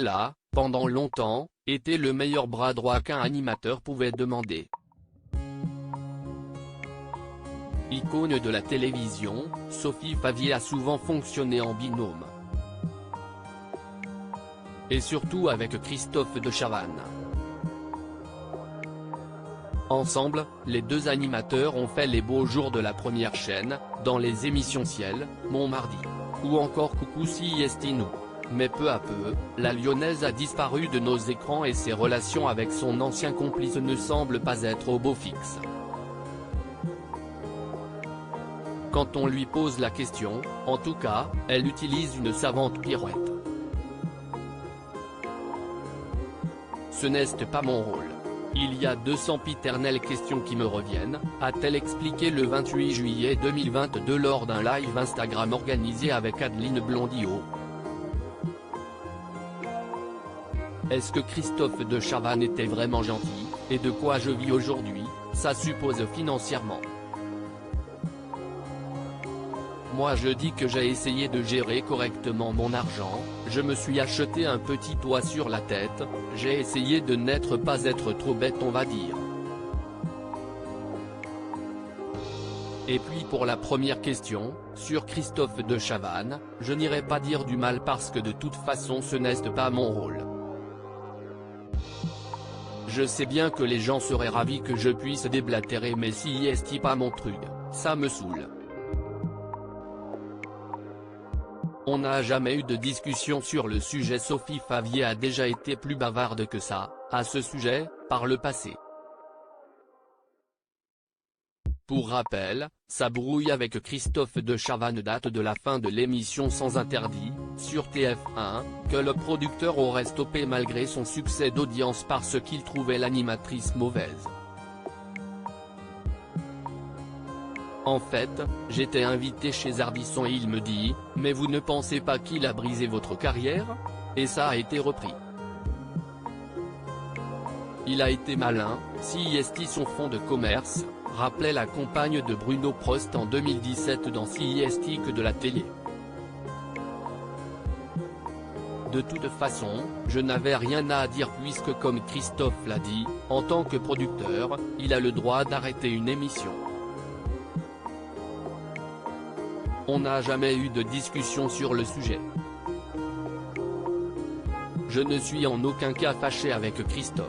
elle a, pendant longtemps, été le meilleur bras droit qu'un animateur pouvait demander. Icône de la télévision, Sophie Favier a souvent fonctionné en binôme. Et surtout avec Christophe de Chavannes. Ensemble, les deux animateurs ont fait les beaux jours de la première chaîne, dans les émissions Ciel, Mon Mardi, ou encore Coucou CIST Nous. Mais peu à peu, la Lyonnaise a disparu de nos écrans et ses relations avec son ancien complice ne semblent pas être au beau fixe. Quand on lui pose la question, en tout cas, elle utilise une savante pirouette. Ce n'est pas mon rôle. Il y a 200 piternelles questions qui me reviennent, a-t-elle expliqué le 28 juillet 2022 lors d'un live Instagram organisé avec Adeline Blondiot. Est-ce que Christophe de Chavannes était vraiment gentil, et de quoi je vis aujourd'hui, ça suppose financièrement. Moi je dis que j'ai essayé de gérer correctement mon argent, je me suis acheté un petit toit sur la tête, j'ai essayé de n'être pas être trop bête on va dire. Et puis pour la première question, sur Christophe de Chavannes, je n'irai pas dire du mal parce que de toute façon ce n'est pas mon rôle. Je sais bien que les gens seraient ravis que je puisse déblatérer mais si est pas mon truc, ça me saoule. On n'a jamais eu de discussion sur le sujet. Sophie Favier a déjà été plus bavarde que ça, à ce sujet, par le passé. Pour rappel, sa brouille avec Christophe de Chavannes date de la fin de l'émission Sans Interdit, sur TF1, que le producteur aurait stoppé malgré son succès d'audience parce qu'il trouvait l'animatrice mauvaise. En fait, j'étais invité chez Ardisson et il me dit « Mais vous ne pensez pas qu'il a brisé votre carrière ?» Et ça a été repris. Il a été malin, CIST son fonds de commerce, rappelait la compagne de Bruno Prost en 2017 dans CIST que de la télé. De toute façon, je n'avais rien à dire puisque comme Christophe l'a dit, en tant que producteur, il a le droit d'arrêter une émission. On n'a jamais eu de discussion sur le sujet. Je ne suis en aucun cas fâché avec Christophe.